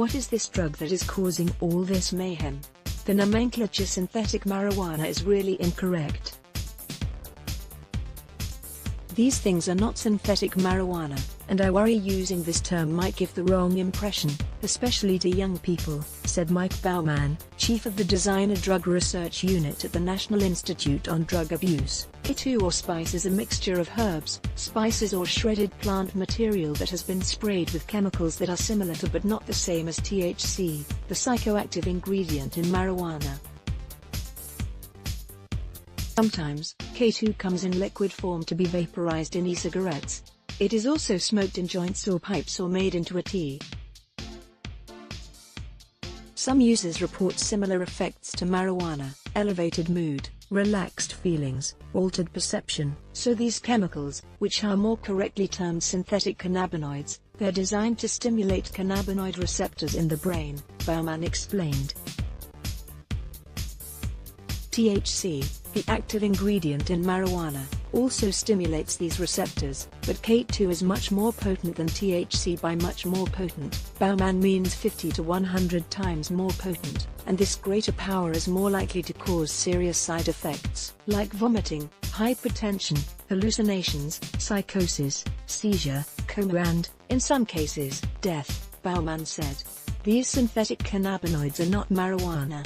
What is this drug that is causing all this mayhem? The nomenclature synthetic marijuana is really incorrect. These things are not synthetic marijuana, and I worry using this term might give the wrong impression, especially to young people, said Mike Baumann, chief of the Designer Drug Research Unit at the National Institute on Drug Abuse. K2 or spice is a mixture of herbs, spices or shredded plant material that has been sprayed with chemicals that are similar to but not the same as THC, the psychoactive ingredient in marijuana. Sometimes, K2 comes in liquid form to be vaporized in e-cigarettes. It is also smoked in joints or pipes or made into a tea. Some users report similar effects to marijuana: elevated mood, relaxed feelings, altered perception. So these chemicals, which are more correctly termed synthetic cannabinoids, they're designed to stimulate cannabinoid receptors in the brain, Baumann explained. THC, the active ingredient in marijuana, also stimulates these receptors, but K2 is much more potent than THC. By much more potent, Baumann means 50 to 100 times more potent, and this greater power is more likely to cause serious side effects, like vomiting, hypertension, hallucinations, psychosis, seizure, coma and, in some cases, death, Baumann said. These synthetic cannabinoids are not marijuana.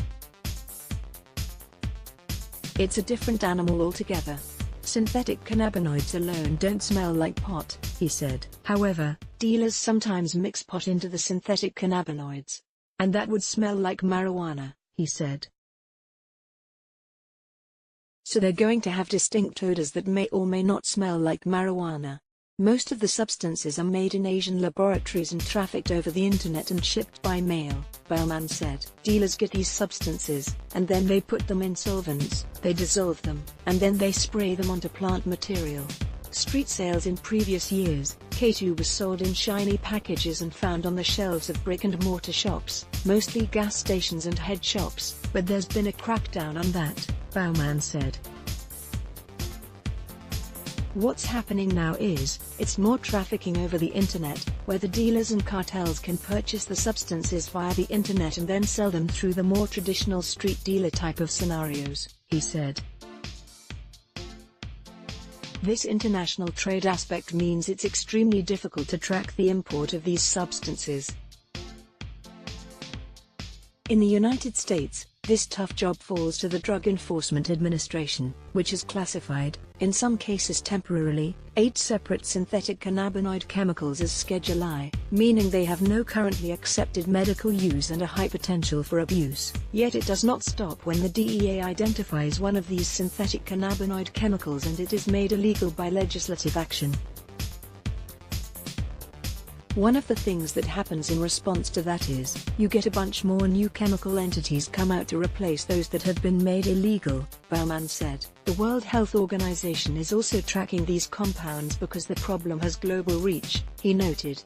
It's a different animal altogether. Synthetic cannabinoids alone don't smell like pot, he said. However, dealers sometimes mix pot into the synthetic cannabinoids. And that would smell like marijuana, he said. So they're going to have distinct odors that may or may not smell like marijuana. Most of the substances are made in Asian laboratories and trafficked over the internet and shipped by mail, Baumann said. Dealers get these substances, and then they put them in solvents, they dissolve them, and then they spray them onto plant material. Street sales in previous years, K2 was sold in shiny packages and found on the shelves of brick-and-mortar shops, mostly gas stations and head shops, but there's been a crackdown on that, Baumann said. What's happening now is, it's more trafficking over the internet, where the dealers and cartels can purchase the substances via the internet and then sell them through the more traditional street dealer type of scenarios, he said. This international trade aspect means it's extremely difficult to track the import of these substances. In the United States, this tough job falls to the Drug Enforcement Administration, which has classified, in some cases temporarily, 8 separate synthetic cannabinoid chemicals as Schedule I, meaning they have no currently accepted medical use and a high potential for abuse. Yet it does not stop when the DEA identifies one of these synthetic cannabinoid chemicals and it is made illegal by legislative action. One of the things that happens in response to that is, you get a bunch more new chemical entities come out to replace those that have been made illegal, Baumann said. The World Health Organization is also tracking these compounds because the problem has global reach, he noted.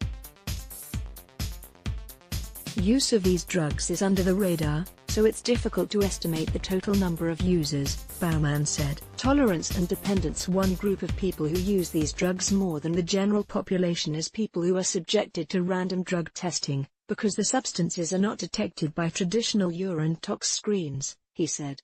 Use of these drugs is under the radar, so it's difficult to estimate the total number of users, Baumann said. Tolerance and dependence. One group of people who use these drugs more than the general population is people who are subjected to random drug testing, because the substances are not detected by traditional urine tox screens, he said.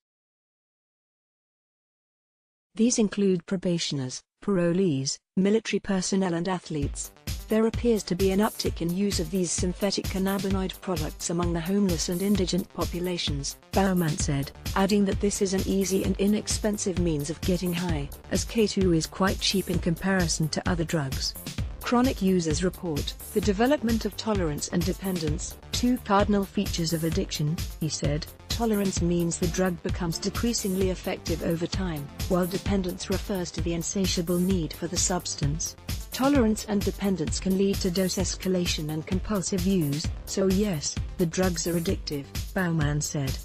These include probationers, parolees, military personnel and athletes. There appears to be an uptick in use of these synthetic cannabinoid products among the homeless and indigent populations, Baumann said, adding that this is an easy and inexpensive means of getting high, as K2 is quite cheap in comparison to other drugs. Chronic users report the development of tolerance and dependence, 2 cardinal features of addiction, he said. Tolerance means the drug becomes decreasingly effective over time, while dependence refers to the insatiable need for the substance. Tolerance and dependence can lead to dose escalation and compulsive use, so yes, the drugs are addictive, Baumann said.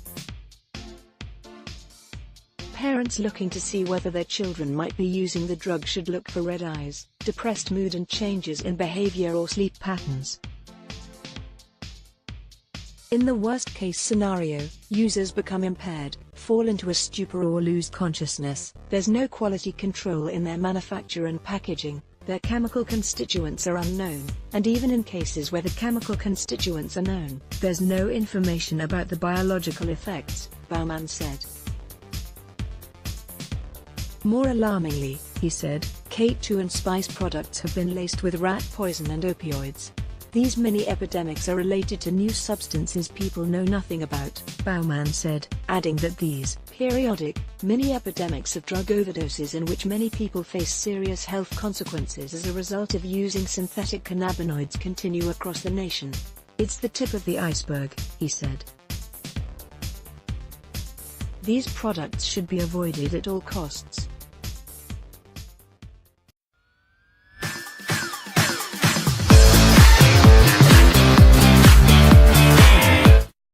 Parents looking to see whether their children might be using the drug should look for red eyes, depressed mood and changes in behavior or sleep patterns. In the worst-case scenario, users become impaired, fall into a stupor or lose consciousness. There's no quality control in their manufacture and packaging, Their chemical constituents are unknown, and even in cases where the chemical constituents are known, there's no information about the biological effects, Baumann said. More alarmingly, he said, K2 and spice products have been laced with rat poison and opioids. These mini-epidemics are related to new substances people know nothing about, Baumann said, adding that these periodic, mini-epidemics of drug overdoses in which many people face serious health consequences as a result of using synthetic cannabinoids continue across the nation. It's the tip of the iceberg, he said. These products should be avoided at all costs.